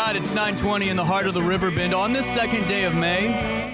God, it's 9:20 in the heart of the Riverbend on this second day of May.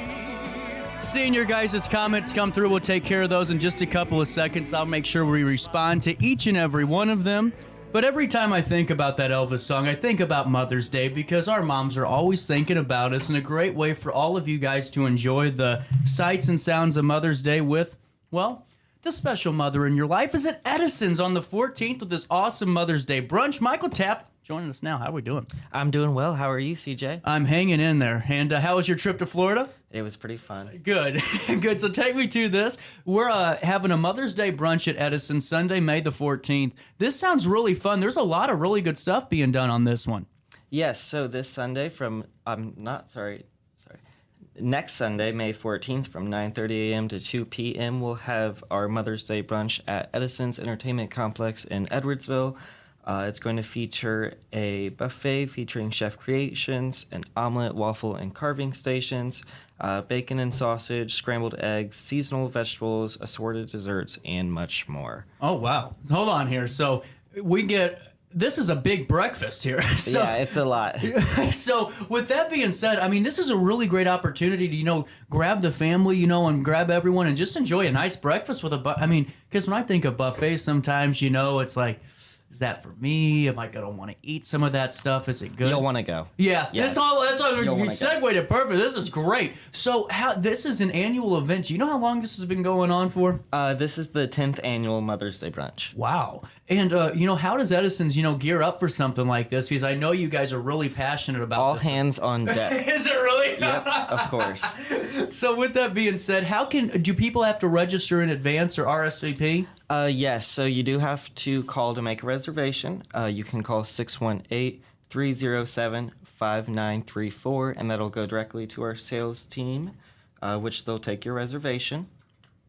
Seeing your guys' comments come through, we'll take care of those in just a couple of seconds. I'll make sure we respond to each and every one of them. But every time I think about that Elvis song, I think about Mother's Day because our moms are always thinking about us, and a great way for all of you guys to enjoy the sights and sounds of Mother's Day with, well, the special mother in your life is at Edison's on the 14th with this awesome Mother's Day brunch. Michael Taplin joining us now. How are we doing? I'm doing well. How are you, CJ? I'm hanging in there. And how was your trip to Florida? It was pretty fun. Good. Good. So take me to this. We're having a Mother's Day brunch at Edison Sunday, May the 14th. This sounds really fun. There's a lot of really good stuff being done on this one. Yes, so this Sunday next Sunday, May 14th from 9:30 a.m. to 2 p.m. we'll have our Mother's Day brunch at Edison's Entertainment Complex in Edwardsville. It's going to feature a buffet featuring chef creations, an omelet, waffle, and carving stations, bacon and sausage, scrambled eggs, seasonal vegetables, assorted desserts, and much more. Oh, wow. Hold on here. So this is a big breakfast here. So, yeah, it's a lot. So with that being said, I mean, this is a really great opportunity to, grab the family, and grab everyone and just enjoy a nice breakfast with because when I think of buffets, sometimes, it's like, is that for me? Am I going to want to eat some of that stuff? Is it good? You'll want to go. Yeah. That's all you segued it perfect. This is great. So this is an annual event. Do you know how long this has been going on for? This is the 10th annual Mother's Day brunch. Wow. And, how does Edison's, gear up for something like this? Because I know you guys are really passionate about all this. hands on deck. Is it really? Yep, of course. So with that being said, do people have to register in advance or RSVP? Yes, so you do have to call to make a reservation. You can call 618-307-5934, and that'll go directly to our sales team, which they'll take your reservation.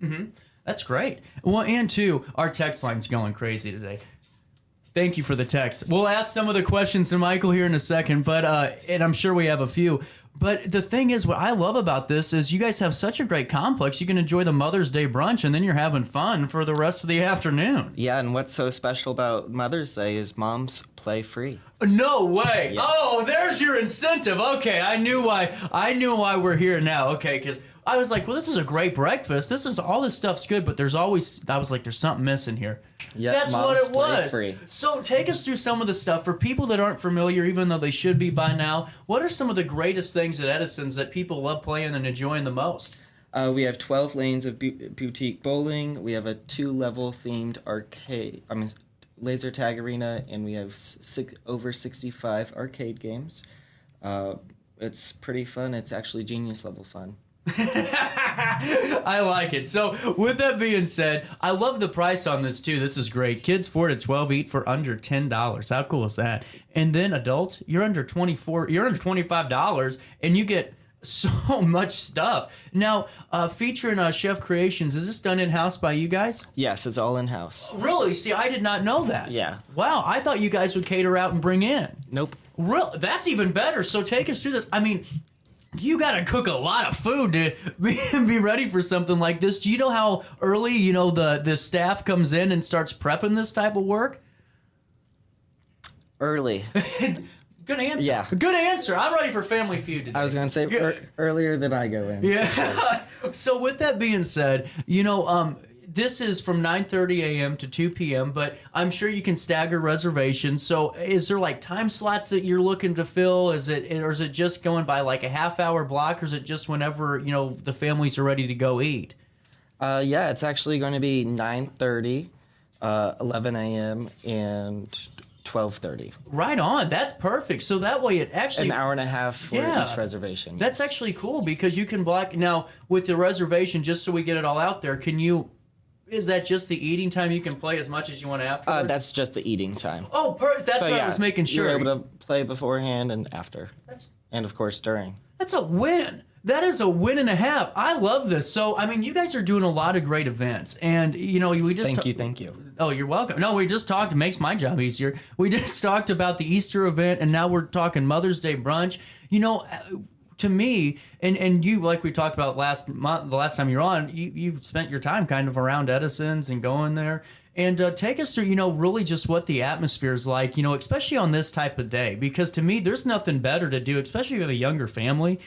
Mm-hmm. That's great. Well, and two, our text line's going crazy today. Thank you for the text. We'll ask some of the questions to Michael here in a second, but and I'm sure we have a few. But the thing is, what I love about this is you guys have such a great complex. You can enjoy the Mother's Day brunch, and then you're having fun for the rest of the afternoon. Yeah, and what's so special about Mother's Day is moms play free. No way. Yeah. Oh, there's your incentive. Okay, I knew why we're here now. Okay, because I was like, well, this is a great breakfast. All this stuff's good, but I was like, there's something missing here. Yeah, that's what it was. Free. So take us through some of the stuff for people that aren't familiar, even though they should be by now. What are some of the greatest things at Edison's that people love playing and enjoying the most? We have 12 lanes of boutique bowling. We have a 2-level themed laser tag arena, and we have over 65 arcade games. It's pretty fun. It's actually Genius level fun. I like it. So with that being said, I love the price on this too. This is great. Kids 4 to 12 eat for under $10. How cool is that? And then adults, you're under $25 and you get so much stuff. Now, featuring chef creations, is this done in-house by you guys? Yes, it's all in-house. Really? See, I did not know that. Yeah. Wow, I thought you guys would cater out and bring in. Nope. That's even better. So take us through this. I mean, you got to cook a lot of food to be ready for something like this. Do you know how early, the staff comes in and starts prepping this type of work? Early. Good answer. Yeah. Good answer. I'm ready for Family Feud today. I was going to say earlier than I go in. Yeah. So with that being said, this is from 9:30 a.m. to 2 p.m., but I'm sure you can stagger reservations. So is there like time slots that you're looking to fill? Or is it just going by like a half-hour block, or is it just whenever, the families are ready to go eat? Yeah, it's actually going to be 9:30, 11 a.m., and 12:30. Right on. That's perfect. So that way it actually... An hour and a half for each reservation. That's actually cool because you can block... Now, with the reservation, just so we get it all out there, is that just the eating time? You can play as much as you want afterwards? That's just the eating time. Oh, that's what I was making sure. You're able to play beforehand and after. And, of course, during. That's a win. That is a win and a half. I love this. So, you guys are doing a lot of great events. And, we just... Thank you. Oh, you're welcome. No, we just talked. It makes my job easier. We just talked about the Easter event, and now we're talking Mother's Day brunch. To me, and you, like we talked about the last time you were on, you spent your time kind of around Edison's and going there. And take us through, really just what the atmosphere is like, especially on this type of day. Because to me, there's nothing better to do, especially with a younger family.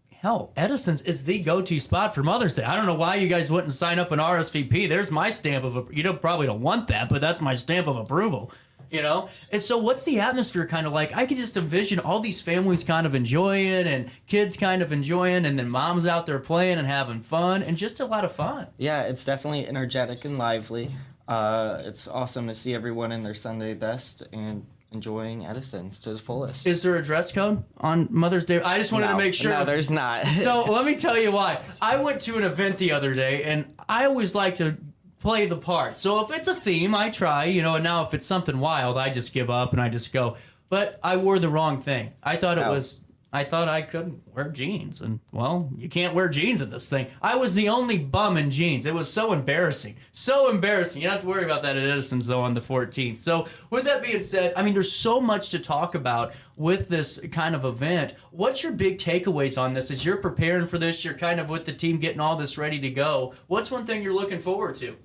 Hell, Edison's is the go-to spot for Mother's Day. I don't know why you guys wouldn't sign up an RSVP. There's my stamp of, probably don't want that, but that's my stamp of approval. And so what's the atmosphere kind of like? I could just envision all these families kind of enjoying and kids kind of enjoying, and then moms out there playing and having fun, and just a lot of fun. Yeah, it's definitely energetic and lively. It's awesome to see everyone in their Sunday best and enjoying Edison's to the fullest. Is there a dress code on Mother's Day? I just wanted to make sure. No, there's not. So let me tell you why. I went to an event the other day, and I always like to play the part. So if it's a theme, I try, and now if it's something wild, I just give up and I just go. But I wore the wrong thing. I thought I could wear jeans, and well, you can't wear jeans at this thing. I was the only bum in jeans. It was so embarrassing. So embarrassing. You don't have to worry about that at Edison's, though, on the 14th. So with that being said, there's so much to talk about with this kind of event. What's your big takeaways on this? As you're preparing for this, you're kind of with the team getting all this ready to go. What's one thing you're looking forward to?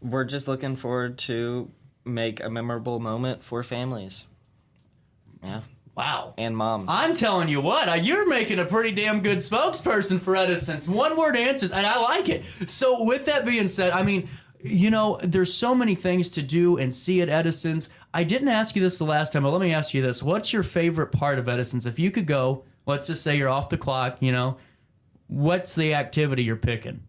We're just looking forward to make a memorable moment for families. Yeah. Wow. And moms. I'm telling you what, you're making a pretty damn good spokesperson for Edison's. One-word answers, and I like it. So with that being said, there's so many things to do and see at Edison's. I didn't ask you this the last time, but let me ask you this. What's your favorite part of Edison's? If you could go, let's just say you're off the clock, what's the activity you're picking?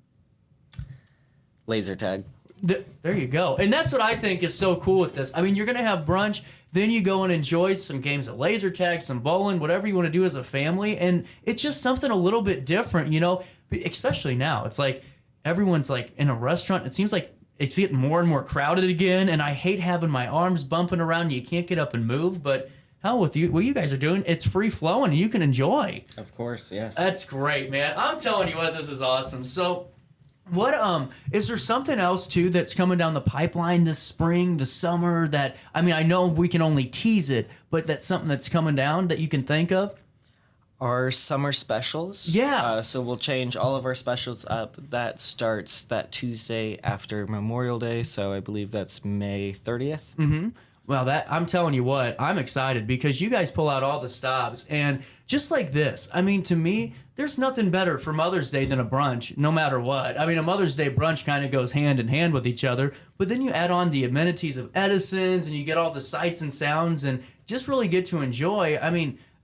Laser tag. There you go. And that's what I think is so cool with this. You're going to have brunch, then you go and enjoy some games of laser tag, some bowling, whatever you want to do as a family. And it's just something a little bit different, especially now. It's like everyone's like in a restaurant. It seems like it's getting more and more crowded again. And I hate having my arms bumping around. You can't get up and move. But hell, with you, what you guys are doing, it's free flowing and you can enjoy. Of course, yes. That's great, man. I'm telling you what, this is awesome. So what is there something else too that's coming down the pipeline this spring, the summer that I know we can only tease it, but that's something that's coming down that you can think of? Our summer specials. Yeah. So we'll change all of our specials up. That starts that Tuesday after Memorial Day, so I believe that's May 30th. Mm-hmm. Well, I'm telling you what, I'm excited because you guys pull out all the stops. And just like this, to me, there's nothing better for Mother's Day than a brunch, no matter what. A Mother's Day brunch kind of goes hand in hand with each other. But then you add on the amenities of Edison's and you get all the sights and sounds and just really get to enjoy.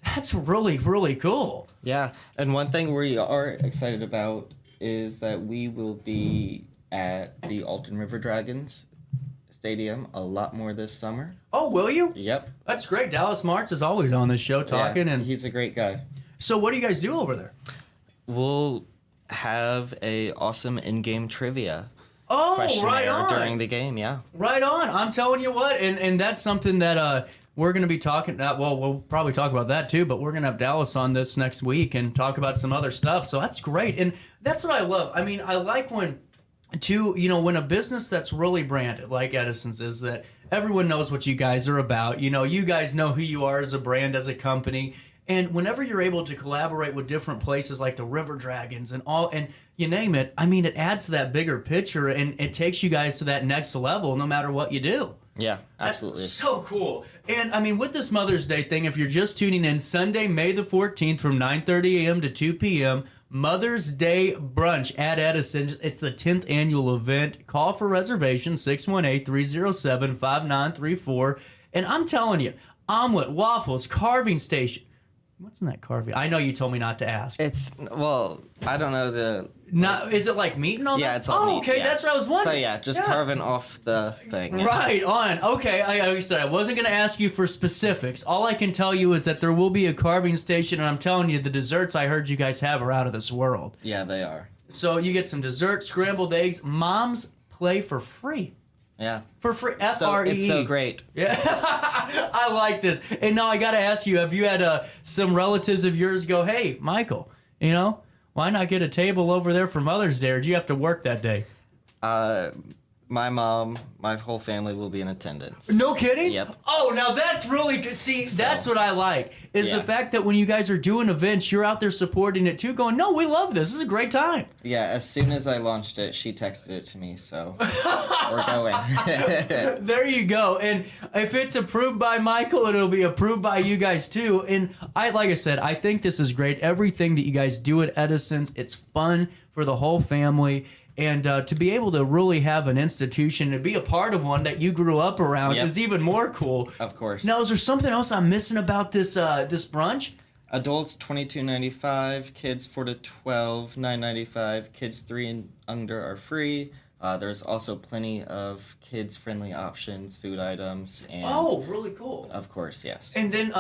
That's really, really cool. Yeah. And one thing we are excited about is that we will be at the Alton River Dragons Stadium a lot more this summer. Oh, will you? Yep. That's great. Dallas Martz is always on this show talking. Yeah, and he's a great guy. So what do you guys do over there? We'll have a awesome in-game trivia. Oh, right on. During the game, yeah. Right on. I'm telling you what, and that's something that we're going to be talking about. Well, we'll probably talk about that too, but we're going to have Dallas on this next week and talk about some other stuff. So that's great. And that's what I love. I like when when a business that's really branded like Edison's is, that everyone knows what you guys are about. You guys know who you are as a brand, as a company. And whenever you're able to collaborate with different places like the River Dragons and all, and you name it, it adds to that bigger picture and it takes you guys to that next level no matter what you do. Yeah, absolutely. That's so cool. And with this Mother's Day thing, if you're just tuning in, Sunday, May the 14th from 9:30 a.m. to 2 p.m., Mother's Day Brunch at Edison. It's the 10th annual event. Call for reservations, 618-307-5934. And I'm telling you, omelet, waffles, carving station. What's in that carving? I know you told me not to ask. I don't know is it like meat and all that? Yeah, it's all meat. Okay, yeah. That's what I was wondering. So just carving off the thing. Yeah. Right on. Okay, like I said, I wasn't going to ask you for specifics. All I can tell you is that there will be a carving station, and I'm telling you, the desserts I heard you guys have are out of this world. Yeah, they are. So you get some dessert, scrambled eggs. Moms play for free. Yeah. For free. F-R-E. It's so great. Yeah. I like this. And now I got to ask you, have you had some relatives of yours go, hey, Michael, why not get a table over there for Mother's Day, or do you have to work that day? My mom, my whole family will be in attendance. No kidding? Yep. Oh, now that's really good. See, that's what I like, is the fact that when you guys are doing events, you're out there supporting it too, going, no, we love this. This is a great time. Yeah, as soon as I launched it, she texted it to me, so we're going. There you go. And if it's approved by Michael, it'll be approved by you guys too. And like I said, I think this is great. Everything that you guys do at Edison's, it's fun for the whole family. And to be able to really have an institution and be a part of one that you grew up around is even more cool. Of course. Now, is there something else I'm missing about this this brunch? Adults $22.95, kids 4 to 12 $9.95, kids 3 and under are free. There's also plenty of kids-friendly options, food items, and Really cool. of course, yes. And then,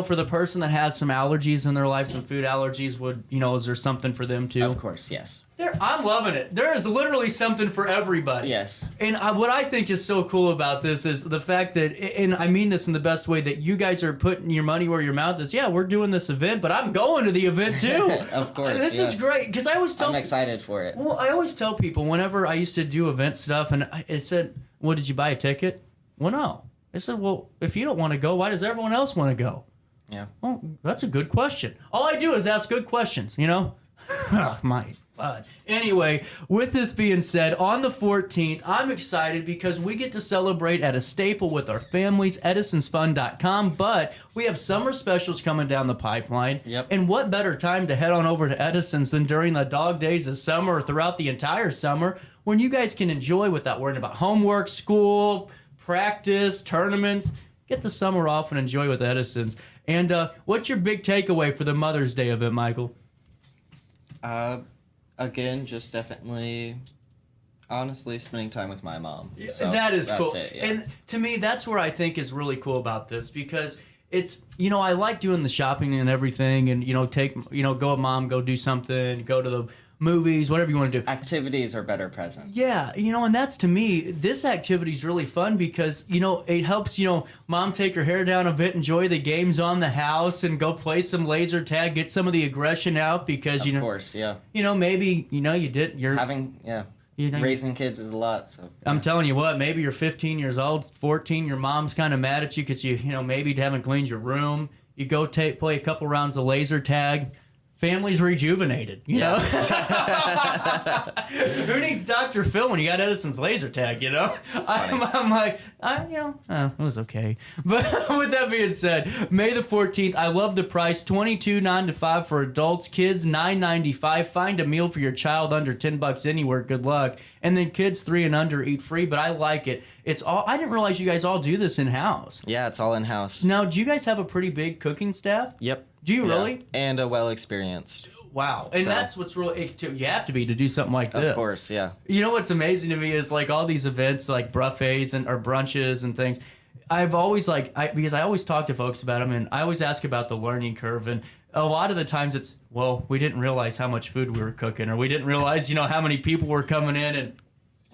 for the person that has some allergies in their life, some food allergies, is there something for them too? Of course, yes. I'm loving it. There is literally something for everybody. Yes. And what I think is so cool about this is the fact that, and I mean this in the best way, that you guys are putting your money where your mouth is. Yeah, we're doing this event, but I'm going to the event too. Of course. This is great, because I always tell I'm excited for it. Well, I always tell people whenever I used to do event stuff, and it said, well, did you buy a ticket? Well, no. I said, well, if you don't want to go, why does everyone else want to go? Yeah. Well, that's a good question. All I do is ask good questions, My God. Anyway, with this being said, on the 14th, I'm excited because we get to celebrate at a staple with our families, edisonsfun.com, but we have summer specials coming down the pipeline. Yep. And what better time to head on over to Edison's than during the dog days of summer or throughout the entire summer, when you guys can enjoy without worrying about homework, school, practice, tournaments. Get the summer off and enjoy with Edison's. And what's your big takeaway for the Mother's Day event, Michael? Again, just definitely, honestly, spending time with my mom. So that is cool. It, yeah. And to me, that's where I think is really cool about this, because it's, I like doing the shopping and everything, and, go, Mom, go do something, go to the movies, whatever you want to do. Activities are better presents. Yeah, and that's, to me, this activity is really fun because, it helps, Mom take her hair down a bit, enjoy the games on the house, and go play some laser tag, get some of the aggression out because, Of course, yeah. Maybe, Raising kids is a lot. So I'm telling you what, maybe you're 15 years old, 14, your mom's kind of mad at you because you maybe haven't cleaned your room. You go play a couple rounds of laser tag. Family's rejuvenated, you know? Who needs Dr. Phil when you got Edison's laser tag, I'm like, it was okay. But with that being said, May the 14th, I love the price, $22.95 for adults, kids $9.95. Find a meal for your child under $10 anywhere, good luck. And then kids 3 and under eat free, but I like it. I didn't realize you guys all do this in-house. Yeah, it's all in-house. Now, do you guys have a pretty big cooking staff? Yep. Do you really? And a well-experienced. Wow. And that's what's really, you have to be to do something like this. Of course, yeah. You know what's amazing to me is like all these events like buffets or brunches and things. I've always because I always talk to folks about them, and I always ask about the learning curve, and a lot of the times it's, well, we didn't realize how much food we were cooking, or we didn't realize, how many people were coming in, and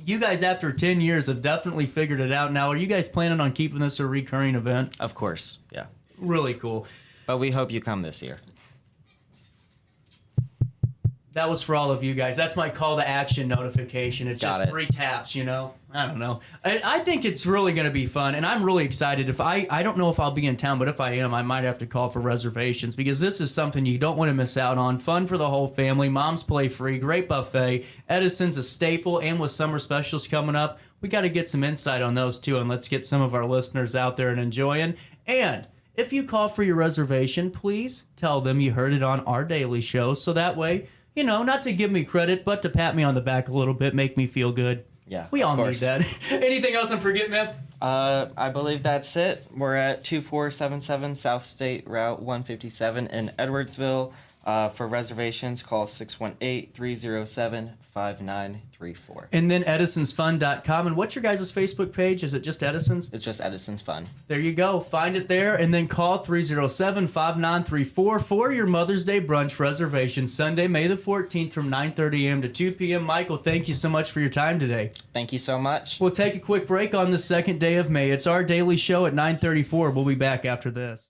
you guys after 10 years have definitely figured it out now. Are you guys planning on keeping this a recurring event? Of course, yeah. Really cool. But we hope you come this year. That was for all of you guys. That's my call to action notification. It's just 3 taps, I don't know. I think it's really going to be fun, and I'm really excited. If I don't know if I'll be in town, but if I am, I might have to call for reservations, because this is something you don't want to miss out on. Fun for the whole family. Moms play free. Great buffet. Edison's a staple, and with summer specials coming up, we got to get some insight on those too, and let's get some of our listeners out there and enjoying. And if you call for your reservation, please tell them you heard it on our daily show, so that way, not to give me credit, but to pat me on the back a little bit, make me feel good. Yeah, we all need that. Anything else I'm forgetting, man? I believe that's it. We're at 2477 South State Route 157 in Edwardsville. For reservations, call 618-307-5934. And then edisonsfun.com. And what's your guys' Facebook page? Is it just Edison's? It's just Edison's Fun. There you go. Find it there, and then call 307-5934 for your Mother's Day brunch reservation, Sunday, May the 14th from 9:30 a.m. to 2 p.m. Michael, thank you so much for your time today. Thank you so much. We'll take a quick break on the second day of May. It's our daily show at 9:34. We'll be back after this.